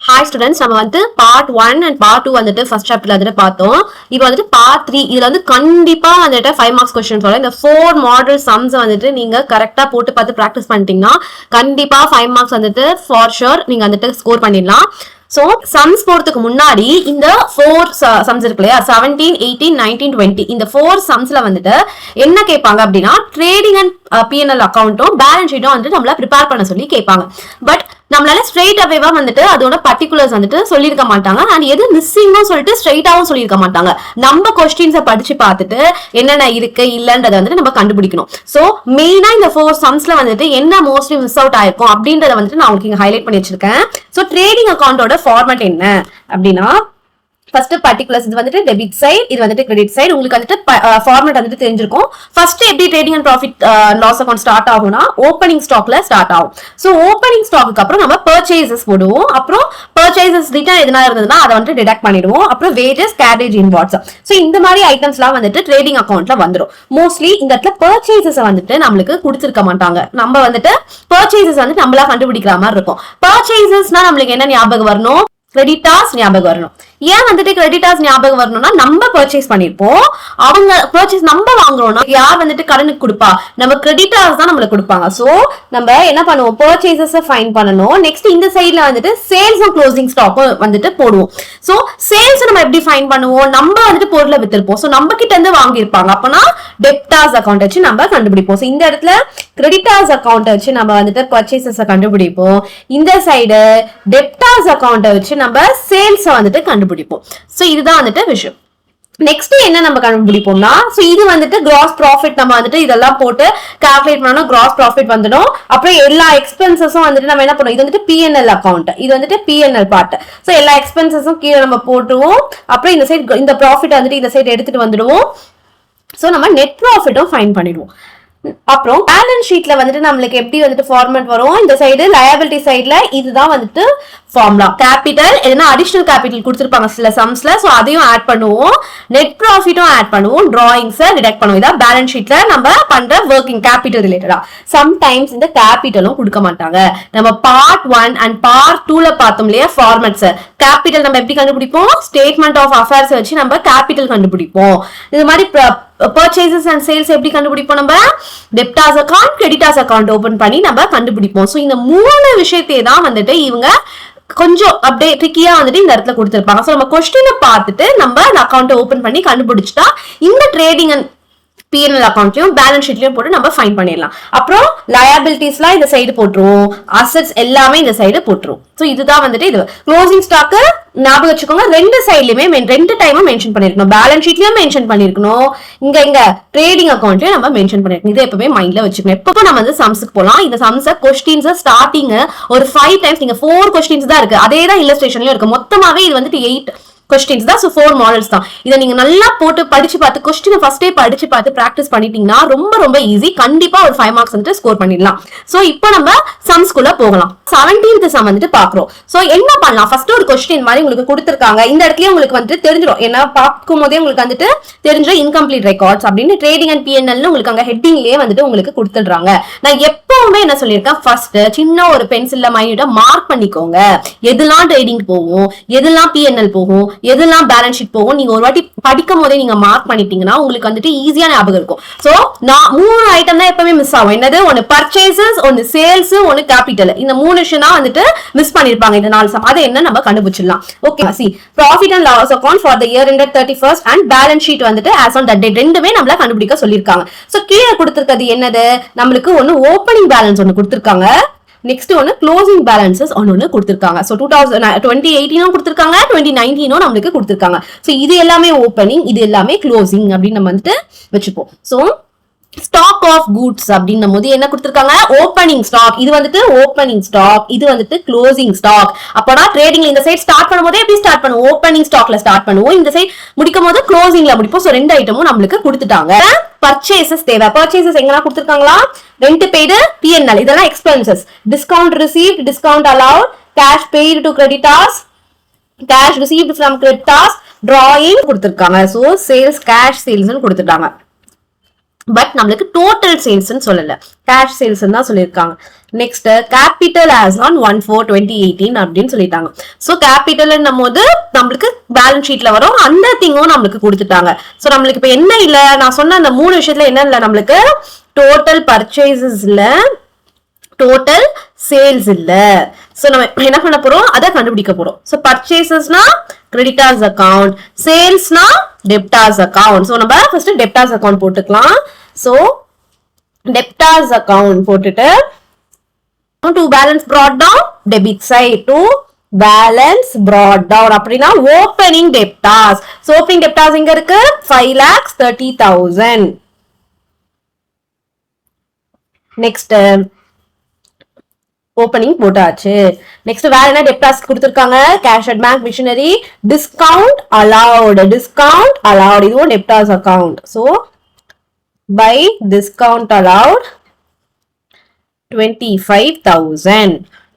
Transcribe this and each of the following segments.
Hi students, நம்ம வந்து part 1 and part 2 வந்துட்டு ஃபர்ஸ்ட் சாப்டர்ல வந்துட்டு பார்த்தோம். இப்போ வந்துட்டு பார்ட் 3 இதுல வந்து கண்டிப்பா வந்துட்டு 5 மார்க்ஸ் கொஸ்டின்ஸ் வரும். இந்த 4 மாடல் சம்ஸ் வந்துட்டு நீங்க கரெக்டா போட்டு பார்த்து ப்ராக்டிஸ் பண்ணிட்டீங்கன்னா கண்டிப்பா 5 மார்க்ஸ் வந்துட்டு ஃபார் ஷூர் நீங்க வந்துட்டு ஸ்கோர் பண்ணிடலாம். சோ சம்ஸ் போறதுக்கு முன்னாடி இந்த 4 சம்ஸ் இருக்கு இல்லையா, 17, 18, 19, 20 இந்த 4 சம்ஸ்ல வந்துட்டு என்ன கேட்பாங்க அப்படின்னா ட்ரேடிங் அண்ட் P&L அக்கௌண்ட்டும் பேலன்ஸ் ஷீட்டும் வந்துட்டு நம்மள ப்ரிப்பேர் பண்ண சொல்லி கேட்பாங்க. பட் நம்மளால ஸ்ட்ரெயிட் அவேவா வந்துட்டு அதோட பர்டிகுலர்ஸ் வந்துட்டு சொல்லியிருக்க மாட்டாங்க. அண்ட் எது மிஸ்ஸிங்னு சொல்லிட்டு ஸ்ட்ரெயிட்டாவும் சொல்லியிருக்க மாட்டாங்க. நம்ம கொஸ்டின்ஸை படிச்சு பார்த்துட்டு என்னென்ன இருக்கு இல்லன்றதை வந்துட்டு நம்ம கண்டுபிடிக்கணும். சோ மெயினா இந்த 4 சம்ஸ்ல வந்துட்டு என்ன மோஸ்ட்லி மிஸ் அவுட் ஆயிருக்கும் அப்படின்றத வந்துட்டு நான் உங்களுக்கு இங்க ஹைலைட் பண்ணி வச்சிருக்கேன். சோ ட்ரேடிங் அக்கௌண்டோட ஃபார்மேட் என்ன அப்படின்னா, ஃபர்ஸ்ட் பர்டிகுலர்ஸ் இது வந்துட்டு டெபிட் சைடு, இது வந்துட்டு கிரெடிட் சைடு. உங்களுக்கு வந்துட்டு ஃபார்மேட் வந்துட்டு தெரிஞ்சிருக்கும். ஃபர்ஸ்ட் எப்படி trading and profit loss account start ஆகும்னா ஓப்பனிங் ஸ்டாக்ல ஸ்டார்ட் ஆகும். சோ ஓப்பனிங் ஸ்டாக்கு அப்புறம் நம்ம பர்ச்சேசஸ் போடுவோம். அப்புறம் பர்ச்சேசஸ் ரிட்டர்ன் எதுனா இருந்ததுன்னா அதை வந்துட்டு டிடக்ட் பண்ணிடுவோம். அப்புறம் வேஜஸ், கேரேஜ், இன்வாய்ஸ். சோ இந்த மாதிரி ஐட்டம்ஸ்லாம் வந்துட்டு ட்ரேடிங் அக்கௌண்ட்ல வந்துடும். மோஸ்ட்லி இந்த இடத்துல பர்ச்சேசஸ் வந்துட்டு நம்மளுக்கு கொடுத்துருக்க மாட்டாங்க. நம்ம வந்துட்டு பர்ச்சேசஸ் வந்து நம்மளா கண்டுபிடிக்கிற மாதிரி இருக்கும். பர்ச்சேசஸ்னா நம்மளுக்கு என்ன ஞாபகம் வரணும்? கிரெடிட்டார்ஸ் ஞாபகம் வரணும். ஏன் வந்துட்டு கிரெடிட்டார்ஸ் ஞாபகம் வரணும்னா நம்ம பர்ச்சேஸ் பண்ணிருப்போம், அவங்க பர்ச்சேஸ் நம்ம வாங்குறோம்னா யார் வந்துட்டு கடனுக்கு கொடுப்பா? நம்ம கிரெடிட்டார்ஸ் தான் நம்மளுக்கு கொடுப்பாங்க. சோ நம்ம என்ன பண்ணுவோம்? பர்ச்சேசஸ் ஃபைன் பண்ணணும். நெக்ஸ்ட் இந்த சைட்ல வந்துட்டு சேல்ஸ் அண்ட் க்ளோசிங் ஸ்டாக் வந்துட்டு போடுவோம். சோ சேல்ஸ் நம்ம எப்படி ஃபைன் பண்ணுவோம்? நம்ம வந்துட்டு பொருளை வித்திருப்போம். சோ நம்ம கிட்ட இருந்து வாங்கியிருப்பாங்க, அப்பனா டெப்டார்ஸ் அக்கௌண்ட் வச்சு நம்ம கண்டுபிடிப்போம். சோ இந்த இடத்துல கிரெடிட்டார்ஸ் அக்கௌண்ட் வச்சு நம்ம வந்துட்டு பர்ச்சேசஸ் கண்டுபிடிப்போம். இந்த சைடு டெப்டார்ஸ் அக்கௌண்ட் வச்சு நம்ம சேல்ஸ் வந்துட்டு கண்டுபிடிப்போம். சோ இதுதான் வந்துட்டு விஷயம். நெக்ஸ்ட் என்ன நம்ம கண்டுபிடிப்போம்னா, சோ இது வந்துட்டு கிராஸ் ப்ராஃபிட். நம்ம வந்துட்டு இதெல்லாம் போட்டு கால்குலேட் பண்ணோம்னா கிராஸ் ப்ராஃபிட் வந்துடும். அப்புறம் எல்லா எக்ஸ்பென்சஸும் வந்துட்டு நம்ம என்ன பண்ணுவோம்? இது வந்துட்டு P&L அக்கௌண்ட், இது வந்துட்டு P&L பார்ட். சோ எல்லா எக்ஸ்பென்சஸும் கீழே நம்ம போட்டுருவோம். அப்புறம் இந்த சைடு இந்த ப்ராஃபிட் வந்துட்டு இந்த சைடு எடுத்துட்டு வந்துடுவோம். சோ நம்ம நெட் ப்ராஃபிட்டும் ஃபைன் பண்ணிடுவோம். அப்புறம் பேலன்ஸ் ஷீட்ல வந்துட்டு நம்மளுக்கு எப்படி வந்துட்டு ஃபார்மேட் வரும்? இந்த சைடு லயபிலிட்டி சைடுல இதுதான் வந்துட்டு ஃபார்முலா. கேபிட்டல் எதுனா அடிஷனல் கேபிட்டல் கொடுத்துருப்பாங்க சில சம்ஸ்ல, சோ அதையும் ஆட் பண்ணுவோம். நெட் ப்ராஃபிட்டும் ஆட் பண்ணுவோம். டிராயிங்ஸை டிடக்ட் பண்ணுவோம். இதான் பேலன்ஸ் ஷீட்ல நம்ம பண்ற ஒர்க்கிங் கேபிட்டல் ரிலேட்டடா. சம்டைம்ஸ் இந்த கேபிட்டலும் கொடுக்க மாட்டாங்க. நம்ம பார்ட் 1 அண்ட் பார்ட் 2ல பார்த்தோம் இல்லையா ஃபார்மேட்ஸ். கேபிட்டல் நம்ம எப்படி கண்டுபிடிப்போம்? ஸ்டேட்மெண்ட் ஆஃப் அஃபேர்ஸ் வச்சு நம்ம கேபிட்டல் கண்டுபிடிப்போம். இது மாதிரி பர்ச்சேசஸ் அண்ட் சேல்ஸ் எப்படி கண்டுபிடிப்போம்? நம்ம debtors account, creditors account open பண்ணி நம்ம கண்டுபிடிப்போம். சோ இந்த 3 விஷயத்தை தான் வந்துட்டு இவங்க கொஞ்சம் அப்படியே ட்ரிக்கியா வந்துட்டு இந்த இடத்துல கொடுத்திருப்பாங்க. சோ நம்ம கொஸ்டினை பார்த்துட்டு நம்ம அந்த அக்கௌண்ட் ஓபன் பண்ணி கண்டுபிடிச்சிட்டா இந்த ட்ரேடிங் அண்ட் P&L அக்கௌண்ட்லயும் பேலன்ஸ் ஷீட்லயும் போட்டு நம்ம ஃபைன் பண்ணிடலாம். அப்புறம் லயபிலிட்டிஸ்லாம் இந்த சைடு போட்டுருவோம், அசெட்ஸ் எல்லாமே இந்த சைடு போட்டுருவோம். சோ இதுதான் வந்துட்டு இது க்ளோசிங் ஸ்டாக். ஞாபகம் வச்சுக்கோங்க, ரெண்டு சைட்லயுமே ரெண்டு டைமும் மென்ஷன் பண்ணிருக்கணும். பேலன்ஸ் ஷீட்லயும் மென்ஷன் பண்ணிருக்கணும், இங்க ட்ரேடிங் அக்கௌண்ட்லயும் நம்ம மென்ஷன் பண்ணிருக்கணும். இதை எப்பவுமே மைண்ட்ல வச்சுக்கணும். எப்போ நம்ம வந்து சம்ஸுக்கு போலாம். இந்த சம்ஸ கொஸ்டின்ஸ் ஸ்டார்டிங் ஒரு 5 டைம்ஸ், நீங்க 4 கொஸ்டின்ஸ் தான் இருக்கு, அதே தான் இல்லஸ்ட்ரேஷன்லயும் இருக்கு. மொத்தமாவே இது வந்துட்டு 8 கொஸ்டின்ஸ் தான். 4 மாடல்ஸ் தான். இதை நீங்க நல்லா போட்டு படிச்சு பார்த்து கொஸ்டினை ஃபர்ஸ்டே படிச்சு பார்த்து பிராக்டிஸ் பண்ணிட்டீங்கன்னா ரொம்ப ரொம்ப ஈஸி. கண்டிப்பா ஒரு 5 மார்க்ஸ் வந்துட்டு ஸ்கோர் பண்ணிடலாம். சோ இப்போ நம்ம சம்ஸ்குள்ள போகலாம். 17th சம் வந்துட்டு பாக்குறோம். சோ என்ன பண்ணலாம்? ஃபர்ஸ்ட் ஒரு கொஸ்டின் மாதிரி உங்களுக்கு கொடுத்திருக்காங்க. இந்த இடத்துலயே உங்களுக்கு வந்துட்டு தெரிஞ்சிடும். ஏன்னா பார்க்கும் போதே உங்களுக்கு வந்துட்டு தெரிஞ்சிடும் இன்கம்ப்ளீட் ரெக்கார்ட்ஸ் அப்படின்னு. ட்ரேடிங் அண்ட் P&L உங்களுக்கு அங்க ஹெட்டிங்லயே வந்துட்டு உங்களுக்கு கொடுத்துடுறாங்க. நான் எப்பவுமே என்ன சொல்லியிருக்கேன், ஃபர்ஸ்ட் சின்ன ஒரு பென்சில்ல மைனூட்டா மார்க் பண்ணிக்கோங்க. எதெல்லாம் ட்ரேடிங் போகும், எதெல்லாம் P&L போகும், எதெல்லாம் பேலன்ஸ் ஷீட் போகும். நீங்க ஒரு வாட்டி படிக்கும் போதே நீங்க மார்க் பண்ணிட்டீங்கன்னா உங்களுக்கு வந்துட்டு ஈஸியா ஞாபகம் இருக்கும். சோ நான் 3 ஐட்டம் தான் எப்பவுமே மிஸ் ஆகும். என்னது? ஒன்னு பர்ச்சேசஸ், ஒன்னு சேல்ஸ், ஒன்னு கேபிட்டல். இந்த 3 விஷயம் தான் வந்துட்டு மிஸ் பண்ணிருப்பாங்க இந்த 4 சம். அதை என்ன நம்ம கண்டுபிடிச்சிடலாம். Okay, C profit and loss account for the year ended 31st and balance sheet வந்துட்டு as on that date ரெண்டுமே நம்மள கண்டுபிடிக்க சொல்லிருக்காங்க. சோ கீழே கொடுத்திருக்கிறது என்னது? நம்மளுக்கு ஒன்னு ஓப்பனிங் பேலன்ஸ் ஒன்னு கொடுத்திருக்காங்க. நெக்ஸ்ட் ஒன்னு க்ளோசிங் பேலன்சஸ் ஒன்னு கொடுத்திருக்காங்க. சோ 2018 கொடுத்திருக்காங்க, 2019 நம்மளுக்கு கொடுத்திருக்காங்க. சோ இது எல்லாமே ஓப்பனிங், இது எல்லாமே க்ளோசிங் அப்படின்னு நம்ம வந்துட்டு வச்சுப்போம். சோ ஸ்டாக் ஆஃப் குட்ஸ் அப்படின்னும் போது என்ன கொடுத்திருக்காங்க? Opening stock. இது வந்துட்டு ஓப்பனிங் ஸ்டாக், இது வந்துட்டு க்ளோசிங் ஸ்டாக். அப்பனா ட்ரேடிங்ல இந்த சைடு ஸ்டார்ட் பண்ணும்போது எப்படி ஸ்டார்ட் பண்ணுவோம்? ஓப்பனிங் ஸ்டாக்ல ஸ்டார்ட் பண்ணுவோம். இந்த சைடு முடிக்கும் போது க்ளோசிங்ல முடிப்போம். சோ 2 ஐட்டமும் நம்மளுக்கு கொடுத்துட்டாங்க. பர்ச்சேசஸ் தேவை. பர்ச்சேசஸ் எங்கெல்லாம் கொடுத்திருக்காங்களா? ரெண்ட் பெய்டு, P&L இதெல்லாம் expenses. Discount received, discount allowed, cash paid to creditors, cash received from creditors, drawing கொடுத்திருக்காங்க. சோ சேல்ஸ், கேஷ் சேல்ஸ் கொடுத்துட்டாங்க. பட் நம்மளுக்கு டோட்டல் சேல்ஸ்ன்னு சொல்லல, கேஷ் சேல்ஸ் தான் சொல்லியிருக்காங்க. நெக்ஸ்ட் கேபிட்டல் ஆஸ் ஆன் 1/4/2018 அப்படின்னு சொல்லிட்டாங்க. ஸோ கேபிட்டல்ன்னும் போது நம்மளுக்கு பேலன்ஸ் ஷீட்ல வரும், அந்த திங்கும் நம்மளுக்கு கொடுத்துட்டாங்க. ஸோ நம்மளுக்கு இப்ப என்ன இல்ல, நான் சொன்ன அந்த 3 விஷயத்துல என்ன இல்ல, நம்மளுக்கு டோட்டல் பர்ச்சேசஸ் இல்ல, டோட்டல் சேல்ஸ் இல்ல. சோ நம்ம என்ன பண்ண போறோம், அதை கண்டுபிடிக்க போறோம். சோ பர்ச்சேசஸ்னா கிரெடிட்டார்ஸ் அக்கவுண்ட், சேல்ஸ்னா டெப்டார்ஸ் அக்கவுண்ட். சோ நம்ம ஃபர்ஸ்ட் டெப்டார்ஸ் அக்கவுண்ட் போட்டுக்கலாம். சோ டெப்டார்ஸ் அக்கவுண்ட் போட்டுட்டு to balance brought down debit side to balance brought down அப்படின்னா opening debtors. So opening debtors எங்க இருக்கு, 5,30,000. நெக்ஸ்ட் ஓப்பனிங் போட்டாச்சு. நெக்ஸ்ட் வேற என்ன டெப்டார்ஸ் கொடுத்திருக்காங்க, cash at bank machinery, discount allowed, இதுவும் debtors account. So by discount allowed 25,000.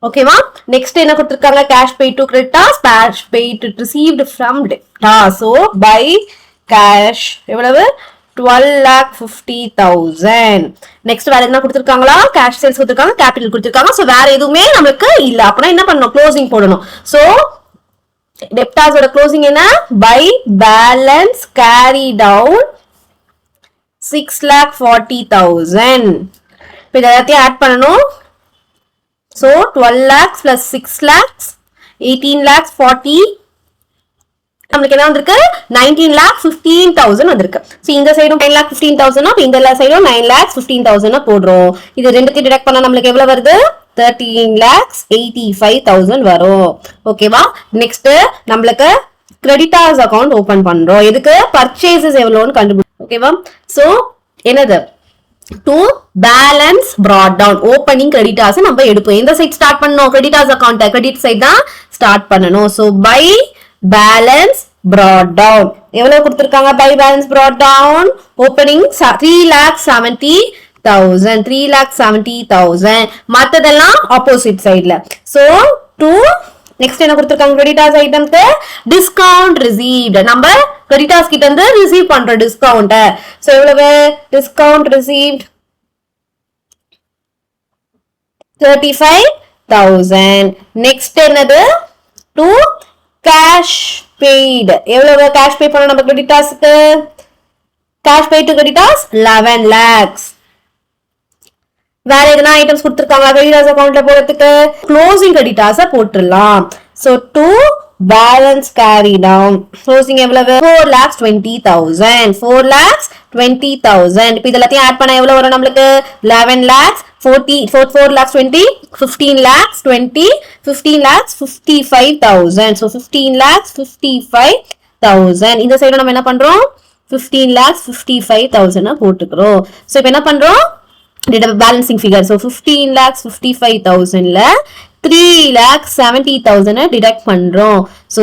ஓகேவா. Next என்ன கொடுத்திருக்காங்க, cash pay to creditors, cash pay to received from debtors. So by cash எவ்வளவு, 12,50,000. நெக்ஸ்ட் வேற என்ன கொடுத்திருக்காங்களா, கேஷ் சேல்ஸ் கொடுத்திருக்காங்க, கேபிட்டல் கொடுத்திருக்காங்க. சோ வேற எதுவுமே நமக்கு இல்ல, அப்படின்னா என்ன பண்ணணும், க்ளோசிங் போடணும். சோ டெப்டார்ஸோட க்ளோசிங் என்ன, பை பேலன்ஸ் கேரி டவுன் 6,40,000. இப்போ இத எல்லாத்தையும் ஆட் பண்ணணும். So 12 lakhs plus 6 lakhs 18 lakhs 40, நமக்கு என்ன வந்திருக்கு, 19,15,000 வந்திருக்கு. சோ இந்த சைடும் 9,15,000, இந்த சைடும் 9,15,000 போடுறோம். இது ரெண்டுத்தையும் டிடக்ட் பண்ணா நம்மளுக்கு எவ்வளவு வருது, 13,85,000 வரும். ஓகேவா. நெக்ஸ்ட் நம்மளுக்கு கிரெடிட்டார்ஸ் அக்கவுண்ட் ஓபன் பண்றோம். எதுக்கு, பர்ச்சேசஸ் எவ்வளவுன்னு கண்டுபிடி. ஓகேவா. சோ என்னது, to balance brought down opening creditors நம்ம எடுப்போம். எந்த சைட் ஸ்டார்ட் பண்ணணும், கிரெடிட்டார்ஸ் அக்கவுண்ட் கிரெடிட் சைட் தான் ஸ்டார்ட் பண்ணணும். So by balance brought down எவ்வளவு கொடுத்திருக்காங்க, by balance brought down opening 3,70,000, 3,70,000. மத்ததெல்லாம் ஆப்போசிட் சைடுல. சோ டு நெக்ஸ்ட் என்ன கொடுத்திருக்காங்க, கிரெடிட்டார்ஸ் ஐட்டம்க்கு டிஸ்கவுண்ட் ரிசீவ்ட், நம்ம கிரெடிட்டார்ஸ் கிட்ட இருந்து ரிசீவ் பண்ற டிஸ்கவுண்ட். சோ எவ்வளவு, டிஸ்கவுண்ட் ரிசீவ்ட் 35,000. நெக்ஸ்ட் என்னது, டு கேஷ் பெய்டு, எவ்வளவு கேஷ் பே பண்ணணும் நம்ம கிரெடிட்டார்ஸ்க்கு, cash paid to creditors 11 lakhs. வேற எதனா ஐட்டம்ஸ் கொடுத்திருக்காங்க கிரெடிட்டார்ஸ் அக்கவுண்ட்ல போறதுக்கு, க்ளோசிங் கிரெடிட்டார்ஸ் போட்டுடலாம். So to balance carry down closing எவ்வளவு, 4,20,000, 4,20,000. இப்போ இதெல்லாத்தையும் ஆட் பண்ணா எவ்வளவு வரும் நம்மளுக்கு, 11 lakhs 4,20,000, 15 lakhs 20, 15 lakhs 55,000. So 15 lakhs 55,000. இந்த சைடு நம்ம என்ன பண்றோம், 15 lakhs 55,000 போட்டுக்கிறோம். சோ இப்போ என்ன பண்றோம், பேலன்சிங் ஃபிகர். சோ 15 lakhs 55,000ல 3,70,000 டிடக்ட் பண்றோம். So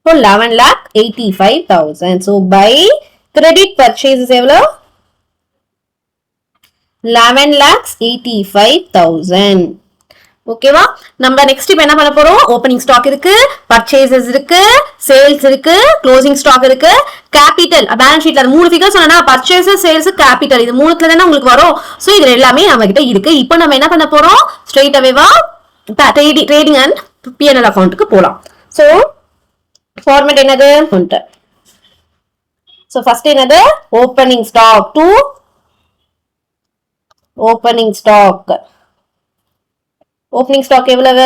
11,85,000. So by credit purchases எவ்வளவு, 11,85,000. ஓகேவா. நம்ம நெக்ஸ்ட் இப்ப என்ன பண்ண போறோம், ஓப்பனிங் ஸ்டாக் இருக்கு, பர்ச்சேசஸ் இருக்கு, சேல்ஸ் இருக்கு, க்ளோசிங் ஸ்டாக் இருக்கு, கேபிட்டல் பேலன்ஸ் ஷீட்ல 3 ஃபிகர்ஸ் சொன்னா, பர்ச்சேசஸ், சேல்ஸ், கேபிட்டல், இது மூணுத்துல தானே உங்களுக்கு வரும். சோ இது எல்லாமே நம்ம கிட்ட இருக்கு. இப்போ நம்ம என்ன பண்ண போறோம், ஸ்ட்ரெயிட் அவேவா ட்ரேடிங் அண்ட் P&L அக்கவுண்ட்க்கு போலாம். சோ ஃபார்மேட் என்னது, சோ ஃபர்ஸ்ட் என்னது, opening stock to opening stock. Opening stock எவ்வளவு,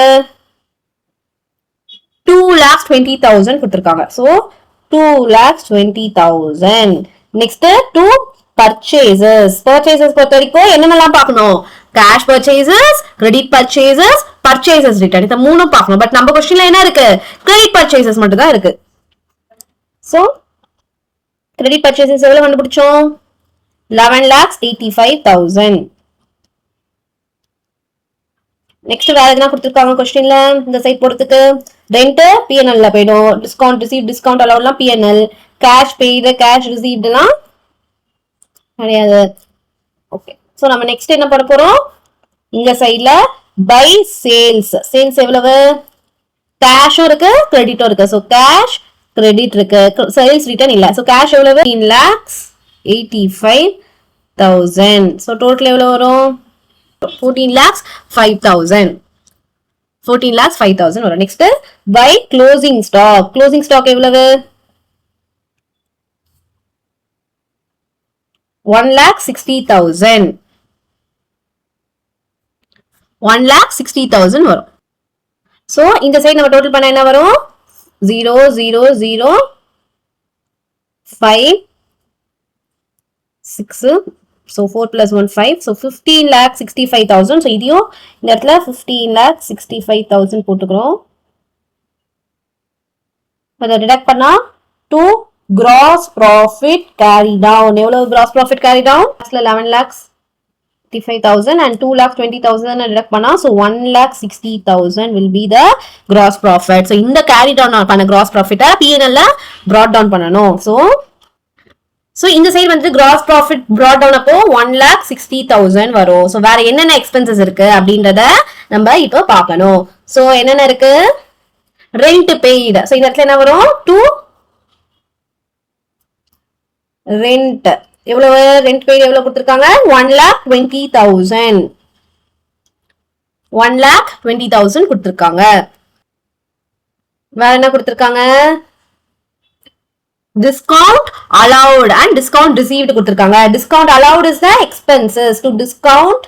2,20,000 கொடுத்திருக்காங்க. So 2,20,000. Next to purchases. Purchases பொறுத்த வரைக்கும் என்னென்னலாம் பார்க்கணும், cash purchases, credit purchases, purchases return, இந்த மூணும் பார்க்கணும். பட் நம்ம क्वेश्चनல என்ன இருக்கு, கிரெடிட் பர்ச்சேசஸ் மட்டும் தான் இருக்கு. சோ கிரெடிட் பர்ச்சேசஸ் எவ்வளவு கண்டுபிடிச்சோம், 11,85,000. நெக்ஸ்ட் வேற என்ன கொடுத்திருக்காங்க क्वेश्चनல, இந்த சைட் போறதுக்கு ரெண்ட் P&L ல போய்டும், டிஸ்கவுண்ட் ரிசீவ், டிஸ்கவுண்ட் அலௌட்லாம் P&L, கேஷ் பெய்டு, கேஷ் ரிசீவ்ட்லாம் கிடையாது. ஓகே. சோ நம்ம நெக்ஸ்ட் என்ன பண்ண போறோம், இந்த சைடுல பை சேல்ஸ். சேல்ஸ் எவ்வளவு, கேஷும் இருக்கு, கிரெடிட்டும் இருக்கு. சோ கேஷ், கிரெடிட் இருக்கு, சேல்ஸ் ரிட்டர்ன் இல்ல. சோ கேஷ் எவ்வளவு, 13,85,000. 1000. So total எவ்வளவு வரும்? 14 lakhs 5000. 14 lakhs 5000 வரும். Next by closing stock. Closing stock எவ்வளவு? 1,60,000. 1,60,000 வரும். So இந்த சைடு நம்ம டோட்டல் பண்ண என்ன வரும்? 0 0 0 5 6. So 4 plus 1 5. So 15,65,000. So இதையும் இந்த இடத்துல 15,65,000 போட்டுக்கிறோம். அதை டிடக்ட் பண்ணா 2 gross profit carry down. எவ்வளவு gross profit carry down? 11,65,000 and 2,20,000 detect பண்ணா so 1,60,000 will be the gross profit. So இந்த carry down பண்ண gross profit P&L ல brought down பண்ணனும். So இந்த சைடு வந்து gross profit brought down அப்போ 1,60,000 வரும். So வேற என்னென்ன expenses இருக்கு அப்படின்றத நம்ம இப்போ பார்க்கணும். So என்னென்ன இருக்கு? Rent paid. So இந்த இடத்துல என்ன வரும்? 2 rent. எவ்வளவு rent paid எவ்வளவு கொடுத்திருக்காங்க? 1,20,000. 1,20,000 கொடுத்திருக்காங்க. வேற என்ன கொடுத்திருக்காங்க? Discount allowed and discount received கொடுத்திருக்காங்க. Discount allowed is the expenses. To discount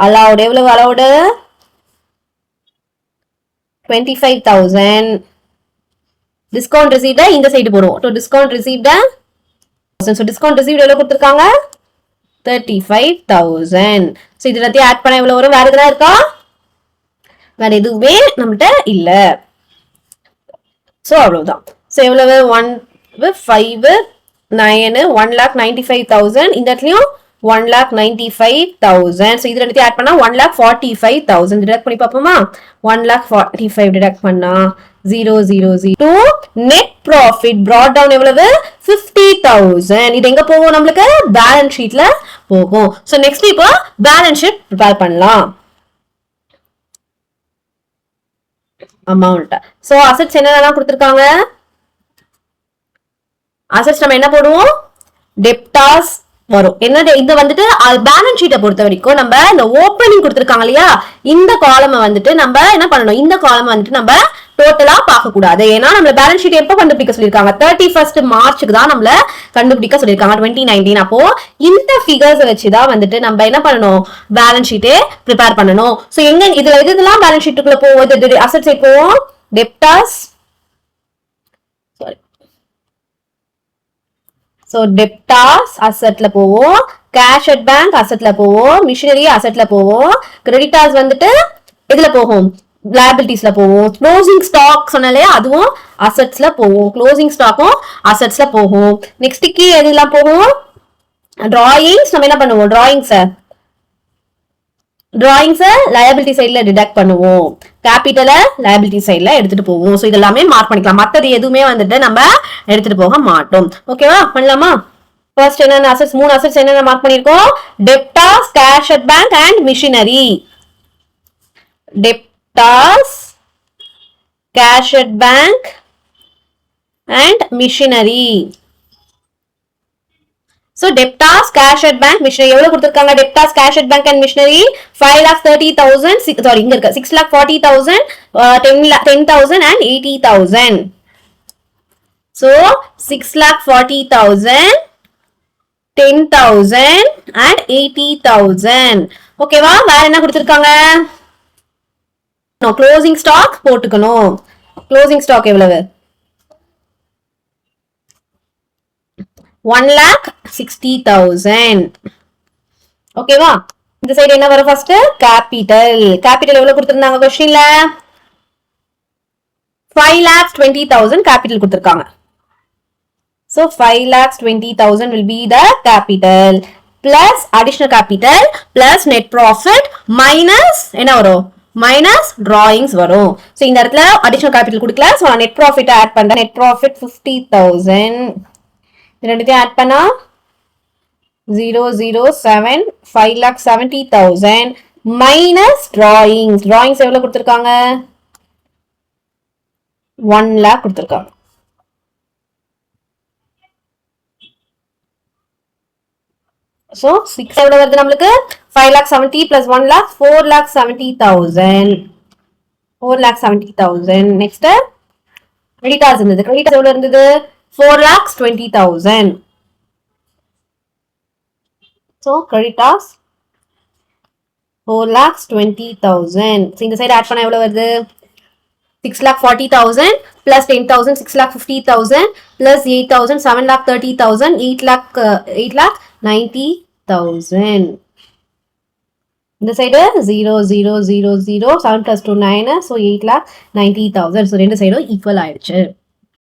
allowed எவ்வளவு allowed? 25,000. Discount received இந்த சைடு போடுவோம். To discount received so discount received எவ்வளவு கொடுத்திருக்காங்க? 35,000. So இது எல்லாத்தையும் ஆட் பண்ண எவ்வளவு வரும்? வேற எதுனா இருக்கா? வேற எதுவுமே நம்மகிட்ட இல்ல. So அவ்வளவுதான். So எவ்வளவு 1 5 9 1,95,000. இந்த இடத்துலயும் 1,95,000. So இது ரெண்டுத்தையும் ஆட் பண்ணா 1,45,000 டிடக்ட் பண்ணி பார்ப்போமா? 1,45 டிடக்ட் பண்ணா 0,002. net profit brought down எவ்வளவு? 50,000. இது எங்க போகும்? நம்மளுக்கு பேலன்ஸ் ஷீட்ல போகும். So next இப்போ பேலன்ஸ் ஷீட் ப்ரிப்பேர் பண்ணலாம். அமௌண்ட். So assets என்னென்னலாம் கொடுத்திருக்காங்க? assets நம்ம என்ன போடுவோம்? debtors வரும். என்ன இந்த வந்துட்டு பேலன்ஸ் ஷீட்டை பொறுத்த வரைக்கும் நம்ம இந்த ஓப்பனிங் கொடுத்திருக்காங்க இல்லையா, இந்த காலமை வந்துட்டு நம்ம என்ன பண்ணணும்? இந்த காலம் வந்துட்டு நம்ம டோட்டலா பார்க்க கூடாது. ஏன்னா நம்ம பேலன்ஸ் ஷீட் எப்ப கண்டுபிடிக்க சொல்லிருக்காங்க? 31st மார்ச்சுக்கு தான் நம்மள கண்டுபிடிக்க சொல்லிருக்காங்க 2019. அப்போ இந்த ஃபிகர்ஸ் வச்சுதான் வந்துட்டு நம்ம என்ன பண்ணணும்? பேலன்ஸ் ஷீட்டே ப்ரிப்பேர் பண்ணணும். சோ எங்க இதுல எதுலாம் பேலன்ஸ் ஷீட்டுக்குள்ள போவோம்? அசெட்ஸ் போவோம், டெப்டாஸ் so debtors assetல போவோம், cash at bank assetல போவோம், machinery assetல போவோம், creditors வந்துட்டு எதுல போகும்? liabilitiesல போவோம், closing stock சொன்னாலே அதுவும் assetsல போவோம், closing stockம் assetsல போகும். next கீ எதுலாம் போகும்? drawings நம்ம என்ன பண்ணுவோம்? drawings liability sideல deduct பண்ணுவோம், capital liability sideல எடுத்துட்டு போவோம். சோ இதெல்லாமே மார்க் பண்ணிக்கலாம். மத்தது எதுவுமே வந்துட்டு நம்ம எடுத்துட்டு போக மாட்டோம். ஓகேவா? பண்ணலாமா? ஃபர்ஸ்ட் என்னென்ன அசெட்ஸ்? 3 அசெட்ஸ் என்னென்ன மார்க் பண்ணிருக்கோம்? debtors, cash at bank and machinery. debtors, cash at bank and machinery. So debtors, cash at bank, machinery எவ்வளவு கொடுத்திருக்காங்க? debtors, cash at bank and machinery 5,30,000, sorry இங்க இருக்கு 6,40,000, 10,000 and 80,000. So 6,40,000, 10,000 and 80,000. ஓகேவா? வேற என்ன கொடுத்திருக்காங்க? க்ளோசிங் ஸ்டாக் போட்டுக்கணும். க்ளோசிங் ஸ்டாக் எவ்வளவு? 1,60,000. ஓகேவா? இந்த சைடு என்ன வரும்? First capital. கேபிட்டல் எவ்வளவு கொடுத்திருந்தாங்க क्वेश्चनல? 5,20,000 கேபிட்டல் கொடுத்திருக்காங்க. So 5,20,000 will be the capital plus additional capital plus net profit minus என்ன வரும்? minus drawings வரும். So இந்த இடத்துல additional capital கொடுக்கல. So net profit add பண்றேன். net profit 50,000. ரெண்டுத்தையும் ஆட் பண்ணா 007 5,70,000 மைனஸ் drawings. drawings எவ்வளவு கொடுத்திருக்காங்க? 1 lakh கொடுத்திருக்காங்க. ஸோ 6 எவ்வளோ வருது நம்மளுக்கு 5,70,000 plus 1 lakh 4,70,000. 4,70,000. நெக்ஸ்ட் கிரெடிட்டார்ஸ் இருந்தது. கிரெடிட்டார்ஸ் எவ்வளோ இருந்தது 4,20,000. So creditors 4,20,000. ஸோ இந்த சைடு ஆட் பண்ண எவ்வளோ வருது 6,40,000 plus 10,000 6,50,000 plus 8,000 7,30,000 8,90,000. இந்த சைடு 0,0,0,0 7 plus 2 9 so 8,90,000. ஸோ ரெண்டு சைடும் ஈக்குவல் ஆயிடுச்சு.